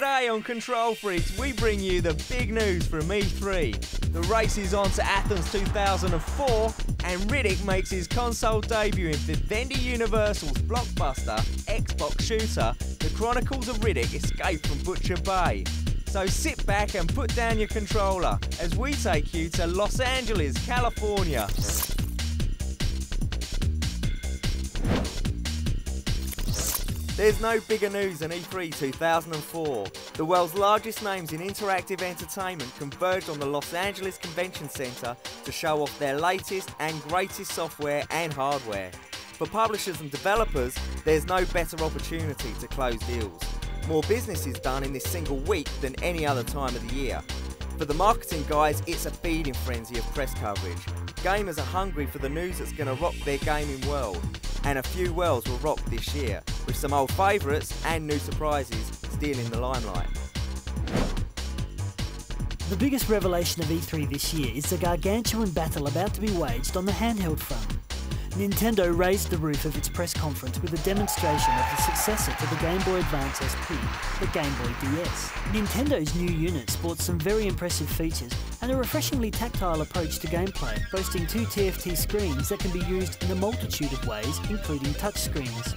Today on Control Freaks, we bring you the big news from E3. The race is on to Athens 2004, and Riddick makes his console debut in Vivendi Universal's blockbuster Xbox shooter, The Chronicles of Riddick Escape from Butcher Bay. So sit back and put down your controller as we take you to Los Angeles, California. There's no bigger news than E3 2004. The world's largest names in interactive entertainment converged on the Los Angeles Convention Center to show off their latest and greatest software and hardware. For publishers and developers, there's no better opportunity to close deals. More business is done in this single week than any other time of the year. For the marketing guys, it's a feeding frenzy of press coverage. Gamers are hungry for the news that's going to rock their gaming world. And a few worlds will rock this year, with some old favourites and new surprises stealing the limelight. The biggest revelation of E3 this year is the gargantuan battle about to be waged on the handheld front. Nintendo raised the roof of its press conference with a demonstration of the successor to the Game Boy Advance SP, the Game Boy DS. Nintendo's new unit sports some very impressive features and a refreshingly tactile approach to gameplay, boasting 2 TFT screens that can be used in a multitude of ways, including touchscreens.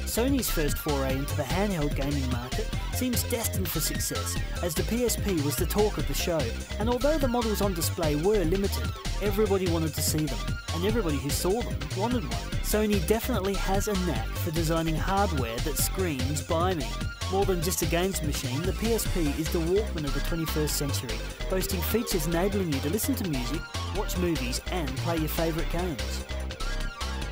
Sony's first foray into the handheld gaming market seems destined for success, as the PSP was the talk of the show, and although the models on display were limited, everybody wanted to see them, and everybody who saw them wanted one. Sony definitely has a knack for designing hardware that screams "buy me." More than just a games machine, the PSP is the Walkman of the 21st century, boasting features enabling you to listen to music, watch movies, and play your favourite games.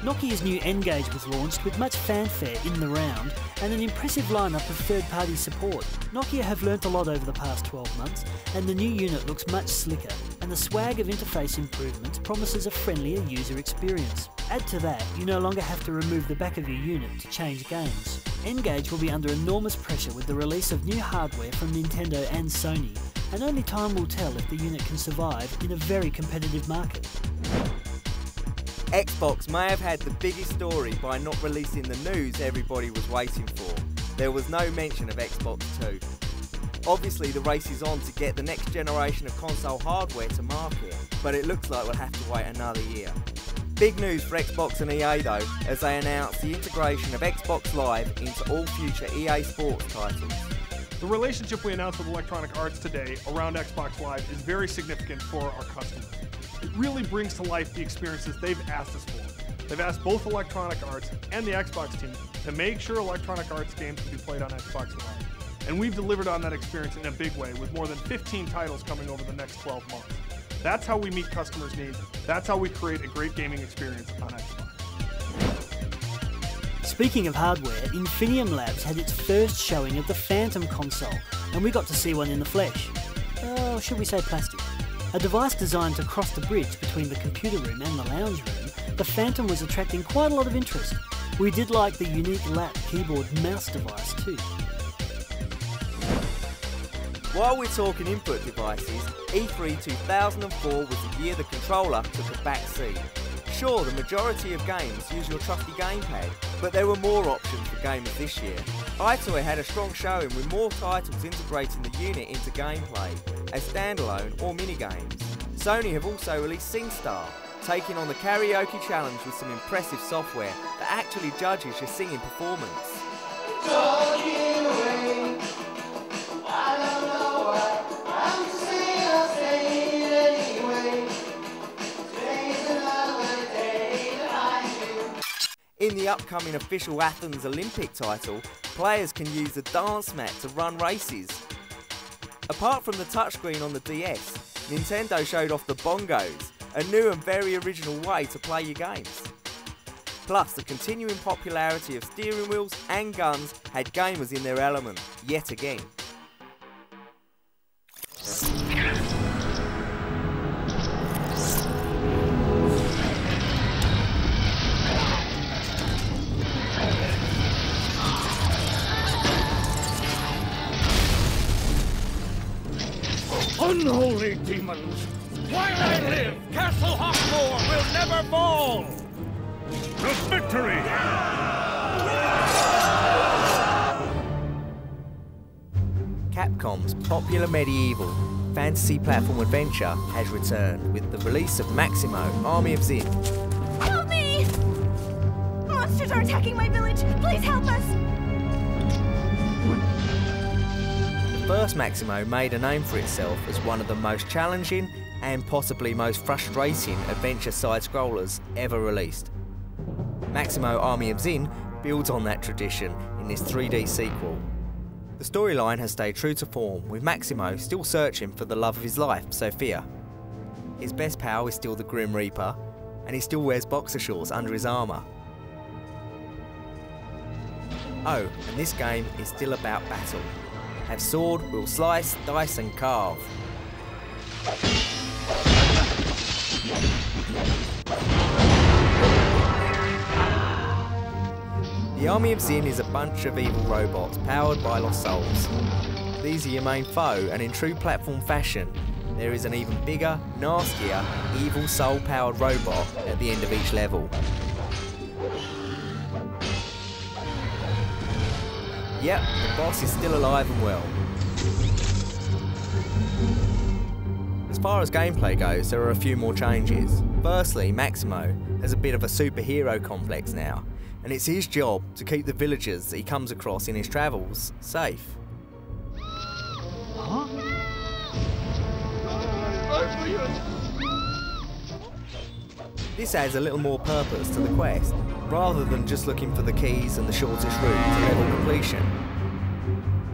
Nokia's new N-Gage was launched with much fanfare in the round and an impressive lineup of third-party support. Nokia have learnt a lot over the past 12 months, and the new unit looks much slicker, and the swag of interface improvements promises a friendlier user experience. Add to that, you no longer have to remove the back of your unit to change games. N-Gage will be under enormous pressure with the release of new hardware from Nintendo and Sony, and only time will tell if the unit can survive in a very competitive market. Xbox may have had the biggest story by not releasing the news everybody was waiting for. There was no mention of Xbox 2. Obviously the race is on to get the next generation of console hardware to market, but it looks like we'll have to wait another year. Big news for Xbox and EA though, as they announced the integration of Xbox Live into all future EA Sports titles. The relationship we announced with Electronic Arts today around Xbox Live is very significant for our customers. It really brings to life the experiences they've asked us for. They've asked both Electronic Arts and the Xbox team to make sure Electronic Arts games can be played on Xbox Live. And we've delivered on that experience in a big way, with more than 15 titles coming over the next 12 months. That's how we meet customers' needs. That's how we create a great gaming experience on Xbox. Speaking of hardware, Infinium Labs had its first showing of the Phantom console, and we got to see one in the flesh. Or should we say plastic? A device designed to cross the bridge between the computer room and the lounge room, the Phantom was attracting quite a lot of interest. We did like the unique lap keyboard mouse device too. While we're talking input devices, E3 2004 was the year the controller took a back seat. Sure, the majority of games use your trusty gamepad, but there were more options for gamers this year. iToy had a strong showing with more titles integrating the unit into gameplay, as standalone or minigames. Sony have also released SingStar, taking on the karaoke challenge with some impressive software that actually judges your singing performance. In the upcoming official Athens Olympic title, players can use the dance mat to run races. Apart from the touchscreen on the DS, Nintendo showed off the bongos, a new and very original way to play your games. Plus, the continuing popularity of steering wheels and guns had gamers in their element, yet again. Unholy demons! While I live, Castle Hawkmoor will never fall! To victory! Capcom's popular medieval fantasy platform adventure has returned with the release of Maximo, Army of Zin. Help me! Monsters are attacking my village! Please help us! The first Maximo made a name for itself as one of the most challenging and possibly most frustrating adventure side-scrollers ever released. Maximo Army of Zin builds on that tradition in this 3D sequel. The storyline has stayed true to form, with Maximo still searching for the love of his life, Sophia. His best pal is still the Grim Reaper, and he still wears boxer shorts under his armour. Oh, and this game is still about battle. Have sword, will slice, dice and carve. The Army of Zin is a bunch of evil robots powered by lost souls. These are your main foe, and in true platform fashion, there is an even bigger, nastier, evil soul-powered robot at the end of each level. Yep, the boss is still alive and well. As far as gameplay goes, there are a few more changes. Firstly, Maximo has a bit of a superhero complex now, and it's his job to keep the villagers that he comes across in his travels safe. Huh? This adds a little more purpose to the quest, rather than just looking for the keys and the shortest route to level completion.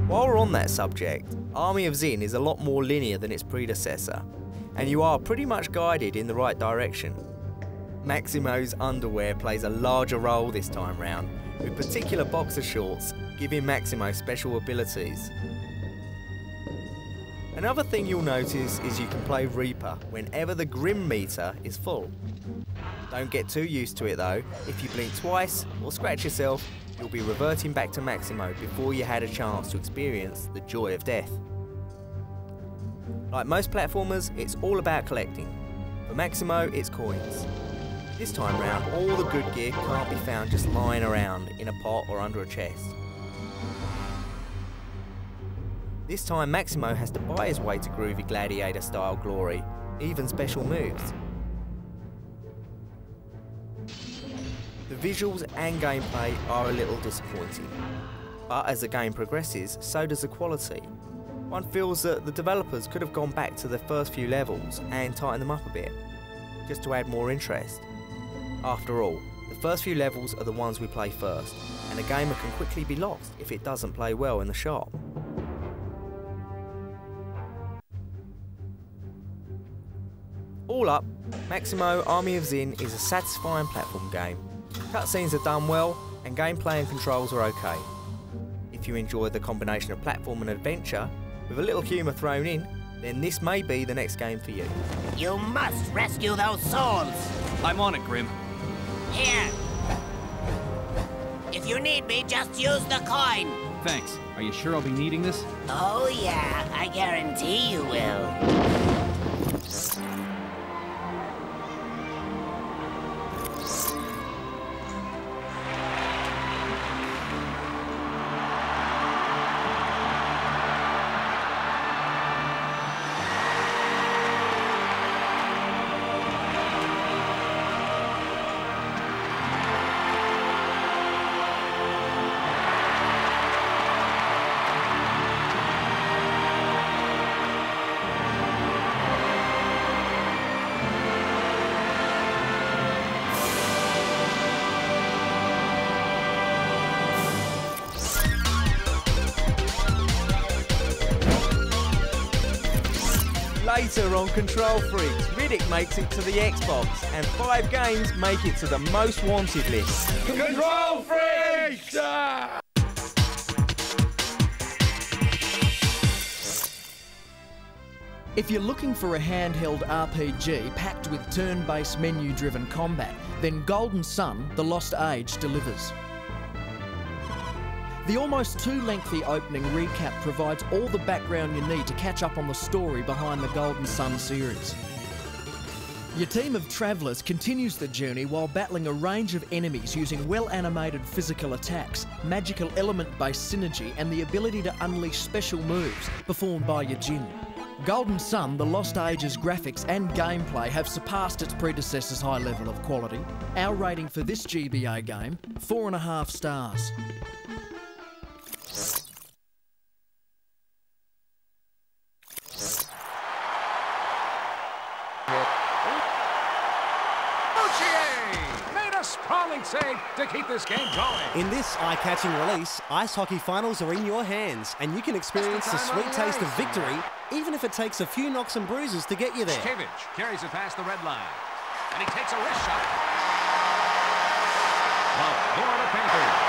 While we're on that subject, Army of Zin is a lot more linear than its predecessor, and you are pretty much guided in the right direction. Maximo's underwear plays a larger role this time round, with particular boxer shorts giving Maximo special abilities. Another thing you'll notice is you can play Reaper whenever the Grim meter is full. Don't get too used to it though. If you blink twice or scratch yourself, you'll be reverting back to Maximo before you had a chance to experience the joy of death. Like most platformers, it's all about collecting. For Maximo, it's coins. This time round, all the good gear can't be found just lying around in a pot or under a chest. This time Maximo has to buy his way to groovy gladiator style glory, even special moves. The visuals and gameplay are a little disappointing, but as the game progresses, so does the quality. One feels that the developers could have gone back to the first few levels and tightened them up a bit, just to add more interest. After all, the first few levels are the ones we play first, and a gamer can quickly be lost if it doesn't play well in the shop. All up, Maximo Army of Zin is a satisfying platform game. Cutscenes are done well, and gameplay and controls are okay. If you enjoy the combination of platform and adventure, with a little humour thrown in, then this may be the next game for you. You must rescue those souls! I'm on it, Grim. Here! If you need me, just use the coin! Thanks. Are you sure I'll be needing this? Oh yeah, I guarantee you will. Later on Control Freaks, Riddick makes it to the Xbox, and 5 games make it to the most wanted list. Control Freaks! If you're looking for a handheld RPG packed with turn-based menu-driven combat, then Golden Sun: The Lost Age delivers. The almost too lengthy opening recap provides all the background you need to catch up on the story behind the Golden Sun series. Your team of travellers continues the journey while battling a range of enemies using well-animated physical attacks, magical element-based synergy and the ability to unleash special moves performed by your djinn. Golden Sun, The Lost Age's graphics and gameplay have surpassed its predecessor's high level of quality. Our rating for this GBA game, 4.5 stars. Sprawling save to keep this game going. In this eye-catching release, ice hockey finals are in your hands, and you can experience the sweet taste of victory, even if it takes a few knocks and bruises to get you there. Kevich carries it past the red line, and he takes a wrist shot. The Florida Panthers.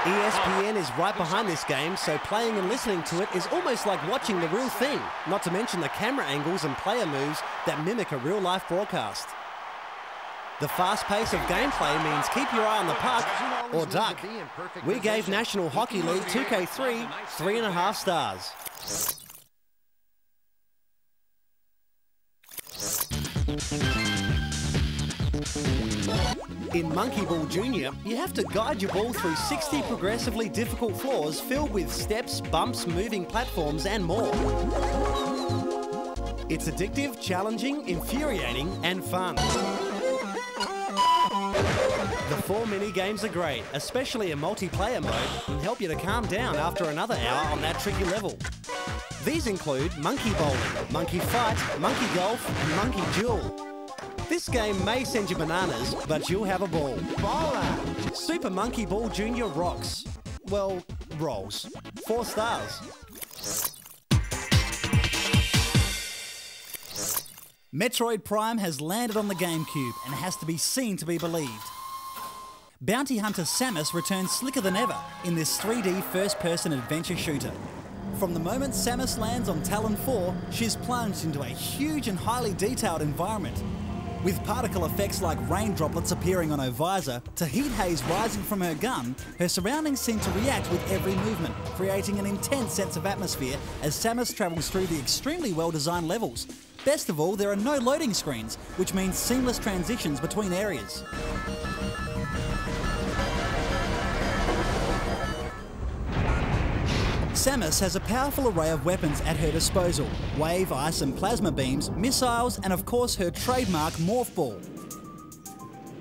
ESPN is right behind this game, so playing and listening to it is almost like watching the real thing, not to mention the camera angles and player moves that mimic a real-life broadcast. The fast pace of gameplay means keep your eye on the puck or duck. We gave National Hockey League 2K3 3.5 stars. In Monkey Ball Junior, you have to guide your ball through 60 progressively difficult floors filled with steps, bumps, moving platforms and more. It's addictive, challenging, infuriating and fun. The 4 mini-games are great, especially in multiplayer mode, and help you to calm down after another hour on that tricky level. These include Monkey Bowling, Monkey Fight, Monkey Golf, and Monkey Duel. This game may send you bananas, but you'll have a ball. Ball out! Super Monkey Ball Junior rocks. Well, rolls. 4 stars. Metroid Prime has landed on the GameCube and has to be seen to be believed. Bounty hunter Samus returns slicker than ever in this 3D first-person adventure shooter. From the moment Samus lands on Talon 4, she's plunged into a huge and highly detailed environment. With particle effects like rain droplets appearing on her visor to heat haze rising from her gun, her surroundings seem to react with every movement, creating an intense sense of atmosphere as Samus travels through the extremely well-designed levels. Best of all, there are no loading screens, which means seamless transitions between areas. Samus has a powerful array of weapons at her disposal: wave, ice and plasma beams, missiles and of course her trademark Morph Ball.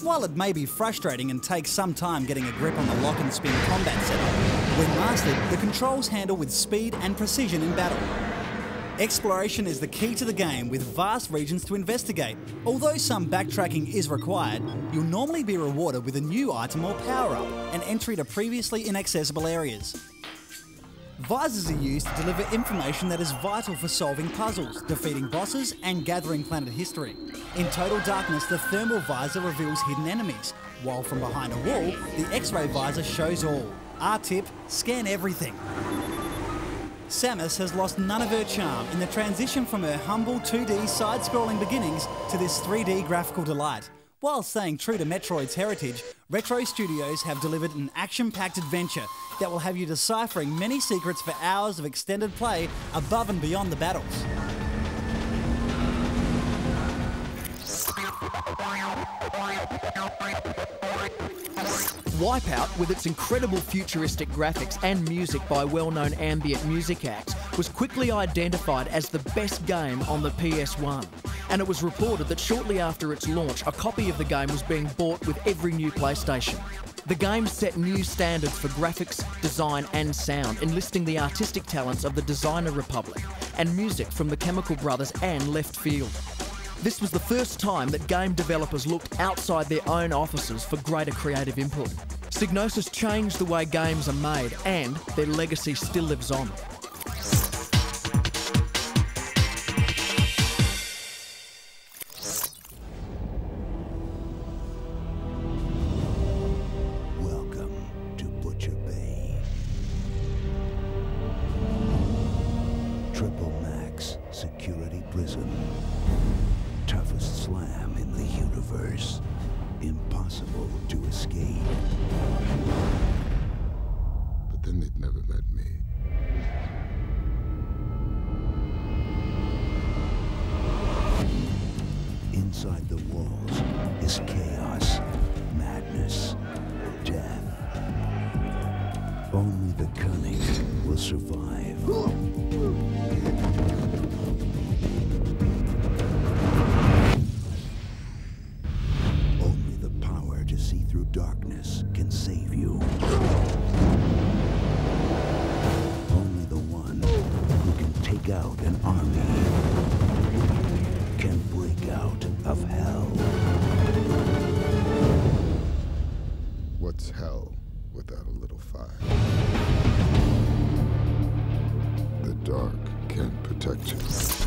While it may be frustrating and take some time getting a grip on the lock and spin combat setup, when mastered, the controls handle with speed and precision in battle. Exploration is the key to the game, with vast regions to investigate. Although some backtracking is required, you'll normally be rewarded with a new item or power-up and entry to previously inaccessible areas. Visors are used to deliver information that is vital for solving puzzles, defeating bosses and gathering planet history. In Total Darkness, the thermal visor reveals hidden enemies, while from behind a wall, the X-ray visor shows all. Our tip, scan everything. Samus has lost none of her charm in the transition from her humble 2D side-scrolling beginnings to this 3D graphical delight. While staying true to Metroid's heritage, Retro Studios have delivered an action-packed adventure that will have you deciphering many secrets for hours of extended play above and beyond the battles. Wipeout, with its incredible futuristic graphics and music by well-known ambient music acts, was quickly identified as the best game on the PS1. And it was reported that shortly after its launch, a copy of the game was being bought with every new PlayStation. The game set new standards for graphics, design and sound, enlisting the artistic talents of the Designer Republic and music from the Chemical Brothers and Left Field. This was the first time that game developers looked outside their own offices for greater creative input. Psygnosis changed the way games are made, and their legacy still lives on. Welcome to Butcher Bay. Triple Max Security Prison. Toughest slam in the universe. Impossible to escape. But then they'd never met me. is chaos, madness, death. Only the cunning will survive. Only the power to see through darkness can save you. Only the one who can take out an army can break out of hell. What's hell without a little fire? The dark can protect you.